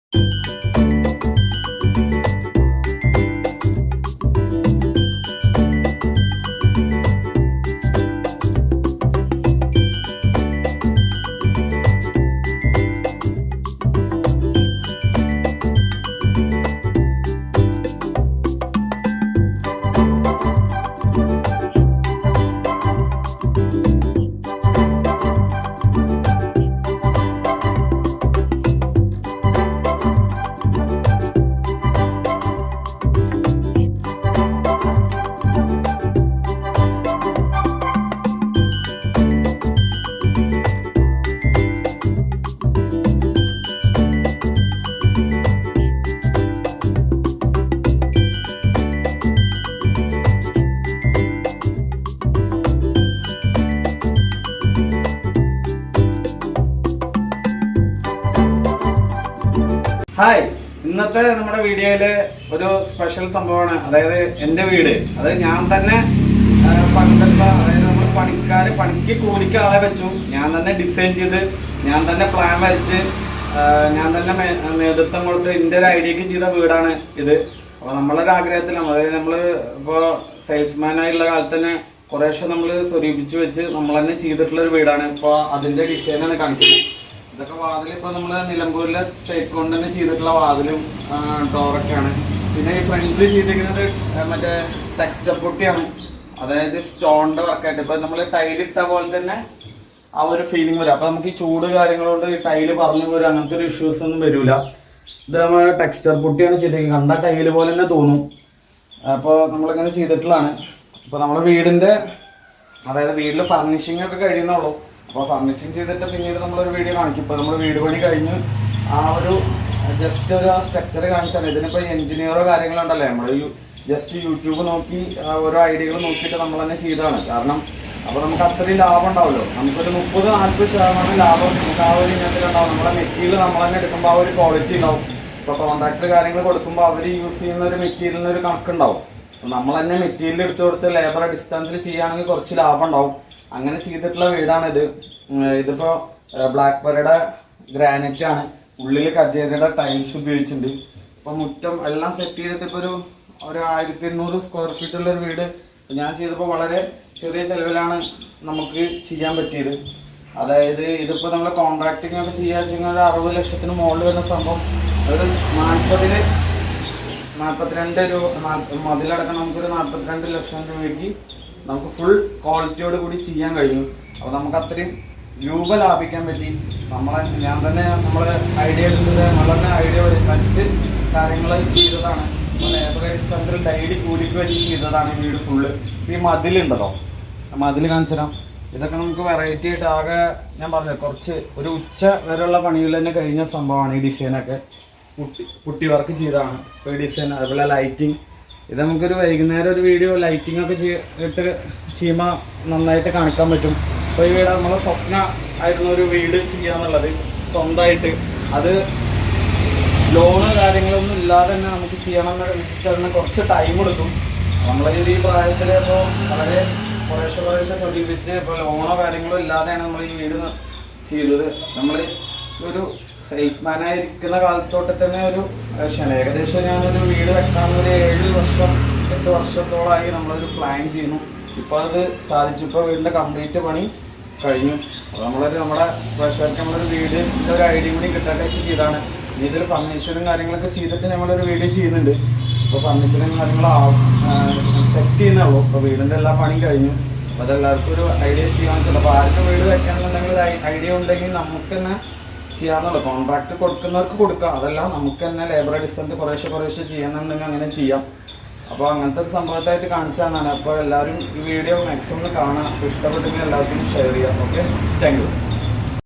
Hi, ഇന്നത്തെ നമ്മുടെ വീഡിയോയില് ഒരു സ്പെഷ്യൽ സംഭവമാണ്. അതായത് എൻ്റെ വീട്, അതായത് ഞാൻ തന്നെ പണിതെടുത്ത, അതായത് നമ്മൾ പണിക്ക് കൂലിക്ക് ആളെ വെച്ചു, ഞാൻ തന്നെ ഡിസൈൻ ചെയ്ത്, ഞാൻ തന്നെ പ്ലാൻ വരച്ച്, ഞാൻ തന്നെ നേതൃത്വം കൊടുത്ത് എൻ്റെ ഒരു ഐഡിയക്ക് ചെയ്ത വീടാണ് ഇത്. അപ്പോൾ നമ്മളൊരു ആഗ്രഹത്തിലാണ്, അതായത് നമ്മൾ ഇപ്പോൾ സെയിൽസ്മാനായുള്ള കാലത്ത് തന്നെ കുറേശ്ശെ നമ്മൾ സ്വരൂപിച്ച് വെച്ച് നമ്മൾ തന്നെ ചെയ്തിട്ടുള്ളൊരു വീടാണ്. ഇപ്പോൾ അതിൻ്റെ ഡിസൈനാണ് കാണിക്കുന്നത്. ഇതൊക്കെ വാതിൽ ഇപ്പോൾ നമ്മൾ നിലമ്പൂരിലെ തേക്ക് കൊണ്ട് തന്നെ ചെയ്തിട്ടുള്ള വാതിലും ഡോറൊക്കെയാണ്. പിന്നെ ഈ ഫ്രണ്ടിൽ ചെയ്തിരിക്കുന്നത് മറ്റേ ടെക്സ്ചർ പൊട്ടിയാണ്, അതായത് സ്റ്റോണിൻ്റെ വർക്കായിട്ട്. ഇപ്പോൾ നമ്മൾ ടൈലിട്ട പോലെ തന്നെ ആ ഒരു ഫീലിംഗ് വരും. അപ്പോൾ നമുക്ക് ഈ ചൂട് കാര്യങ്ങളുകൊണ്ട് ഈ ടൈല് പറഞ്ഞു പോരും, അങ്ങനത്തെ ഒരു ഇഷ്യൂസ് ഒന്നും വരില്ല. ഇത് നമ്മൾ ടെക്സ്ചർ പൊട്ടിയാണ് ചെയ്തിരിക്കുന്നത്, കണ്ട ടൈല് പോലെ തന്നെ തോന്നും. അപ്പോൾ നമ്മളിങ്ങനെ ചെയ്തിട്ടുള്ളതാണ്. ഇപ്പോൾ നമ്മുടെ വീടിൻ്റെ, അതായത് വീട്ടിൽ ഫർണിഷിംഗ് ഒക്കെ കഴിയുന്നുള്ളൂ. അപ്പോൾ ഫർണിഷിങ് ചെയ്തിട്ട് പിന്നീട് നമ്മളൊരു വീഡിയോ കാണിക്കും. ഇപ്പോൾ നമ്മൾ വീട് പണി കഴിഞ്ഞ് ആ ഒരു ജസ്റ്റ് ഒരു സ്ട്രക്ചർ കാണിച്ചാണ്. ഇതിനിപ്പോൾ എഞ്ചിനീയറോ കാര്യങ്ങളുണ്ടല്ലേ, നമ്മൾ ജസ്റ്റ് യൂട്യൂബ് നോക്കി ഓരോ ഐഡിയകൾ നോക്കിയിട്ട് നമ്മൾ തന്നെ ചെയ്തതാണ്. കാരണം അപ്പോൾ നമുക്ക് അത്രയും ലാഭം ഉണ്ടാവുമല്ലോ. നമുക്കൊരു 30-40% ലാഭം നമുക്ക് ആ ഒരു ഇനത്തിലുണ്ടാവും. നമ്മുടെ മെറ്റീരിയൽ നമ്മൾ തന്നെ എടുക്കുമ്പോൾ ആ ഒരു ക്വാളിറ്റി ഉണ്ടാവും. ഇപ്പോൾ കോൺട്രാക്ടർ കാര്യങ്ങൾ കൊടുക്കുമ്പോൾ അവർ യൂസ് ചെയ്യുന്ന ഒരു മെറ്റീരിയലിന് ഒരു കണക്കുണ്ടാവും. നമ്മൾ തന്നെ മെറ്റീരിയൽ എടുത്തു കൊടുത്ത് ലേബർ അടിസ്ഥാനത്തിൽ ചെയ്യുകയാണെങ്കിൽ കുറച്ച് ലാഭം ഉണ്ടാവും. അങ്ങനെ ചെയ്തിട്ടുള്ള വീടാണിത്. ഇതിപ്പോൾ ബ്ലാക്ക് പെരയുടെ ഗ്രാനൈറ്റ് ആണ്, ഉള്ളിൽ കജേരയുടെ ടൈൽസ് ഉപയോഗിച്ചിട്ടുണ്ട്. ഇപ്പോൾ മുറ്റം എല്ലാം സെറ്റ് ചെയ്തിട്ട് ഇപ്പോൾ ഒരു 1800 സ്ക്വയർ ഫീറ്റുള്ളൊരു വീട് ഞാൻ ചെയ്തപ്പോൾ വളരെ ചെറിയ ചിലവിലാണ് നമുക്ക് ചെയ്യാൻ പറ്റിയത്. അതായത് ഇതിപ്പോൾ നമ്മൾ കോൺട്രാക്ടിങ് ഒക്കെ ചെയ്യാൻ വെച്ചാൽ ഒരു 60 ലക്ഷത്തിന് മുകളിൽ വരുന്ന സംഭവം ഒരു 42 രൂപ മതിലടക്കം നമുക്കൊരു 42 ലക്ഷം രൂപയ്ക്ക് നമുക്ക് ഫുൾ ക്വാളിറ്റിയോട് കൂടി ചെയ്യാൻ കഴിഞ്ഞു. അപ്പോൾ നമുക്ക് അത്രയും രൂപ ലാഭിക്കാൻ പറ്റി. ഞാൻ തന്നെ നമ്മളെ ഐഡിയ എടുത്തത്, നമ്മൾ തന്നെ ഐഡിയ വരച്ച് കാര്യങ്ങൾ ചെയ്തതാണ്. ലേബർ അടിസ്ഥാനത്തിൽ ഡൈലി കൂലിക്ക് വെച്ച് ചെയ്തതാണ് ഈ വീട് ഫുള്ള്. ഈ മതിലുണ്ടല്ലോ, മതിൽ കാണിച്ചു തരാം. ഇതൊക്കെ നമുക്ക് വെറൈറ്റി ആയിട്ട് ആകെ ഞാൻ പറഞ്ഞത് കുറച്ച് ഒരു ഉച്ച വരെയുള്ള പണിയിൽ തന്നെ കഴിഞ്ഞ സംഭവമാണ്. ഈ ഡിസൈനൊക്കെ പുട്ടി വർക്ക് ചെയ്തതാണ്. ഇപ്പോൾ ഈ ഡിസൈൻ, അതുപോലെ ലൈറ്റിങ്, ഇത് നമുക്കൊരു വൈകുന്നേരം ഒരു വീഡിയോ ലൈറ്റിംഗ് ഒക്കെ ഇട്ട് ചെയ്യുമ്പോൾ നന്നായിട്ട് കാണിക്കാൻ പറ്റും. അപ്പോൾ ഈ വീട് നമ്മളെ സ്വപ്നം ആയിരുന്നു ഒരു വീട് ചെയ്യാന്നുള്ളത് സ്വന്തമായിട്ട്. അത് ലോണ് കാര്യങ്ങളൊന്നും ഇല്ലാതെ തന്നെ നമുക്ക് ചെയ്യണമെന്ന് വെച്ചിട്ട് കുറച്ച് ടൈം എടുക്കും. നമ്മളെ ഈ പ്രായത്തിൽ ഇപ്പോൾ വളരെ കുറേശ്ശെ സ്വരൂപിച്ച് ഇപ്പോൾ ലോണോ കാര്യങ്ങളോ ഇല്ലാതെയാണ് നമ്മൾ ഈ വീട് ചെയ്തത്. നമ്മൾ ഒരു സെയിൽസ്മാനായിരിക്കുന്ന കാലത്തോട്ട് തന്നെ ഒരു ലക്ഷ്യമാണ്. ഏകദേശം ഞാനൊരു വീട് വെക്കാനൊരു 7-8 വർഷത്തോളമായി നമ്മളൊരു പ്ലാൻ ചെയ്യുന്നു. ഇപ്പോൾ അത് സാധിച്ചു. ഇപ്പോൾ വീടിൻ്റെ കംപ്ലീറ്റ് പണി കഴിഞ്ഞു. അപ്പോൾ നമ്മുടെ പ്രേക്ഷകർക്ക് നമ്മളൊരു വീടിൻ്റെ ഒരു ഐഡിയ കൂടി കിട്ടാൻ ചെയ്താണ്. ഇതൊരു ഫർണിച്ചറും കാര്യങ്ങളൊക്കെ ചെയ്തിട്ട് നമ്മളൊരു വീഡിയോ ചെയ്യുന്നുണ്ട്. ഇപ്പോൾ ഫർണിച്ചറും കാര്യങ്ങളും സെറ്റ് ചെയ്യുന്നുള്ളൂ. ഇപ്പോൾ വീടിൻ്റെ എല്ലാ പണിയും കഴിഞ്ഞു. അപ്പോൾ അതെല്ലാവർക്കും ഒരു ഐഡിയ ചെയ്യാൻ വെച്ചാൽ, അപ്പോൾ ആർക്കും വീട് വെക്കാന്നുണ്ടെങ്കിൽ ഐഡിയ ഉണ്ടെങ്കിൽ നമുക്ക് തന്നെ ചെയ്യാന്നുള്ളൂ. കോൺട്രാക്ട് കൊടുക്കുന്നവർക്ക് കൊടുക്കാം, അതല്ല നമുക്ക് തന്നെ ലേബർ അടിസ്ഥാനത്തിൽ കുറേശ്ശെ ചെയ്യാന്നുണ്ടെങ്കിൽ അങ്ങനെ ചെയ്യാം. അപ്പോൾ അങ്ങനത്തെ ഒരു സംഭവത്തായിട്ട് കാണിച്ചു തന്നാണ്. അപ്പോൾ എല്ലാവരും ഈ വീഡിയോ മാക്സിമം കാണാം. ഇഷ്ടപ്പെട്ടെങ്കിൽ എല്ലാവർക്കും ഷെയർ ചെയ്യാം. Okay, thank you.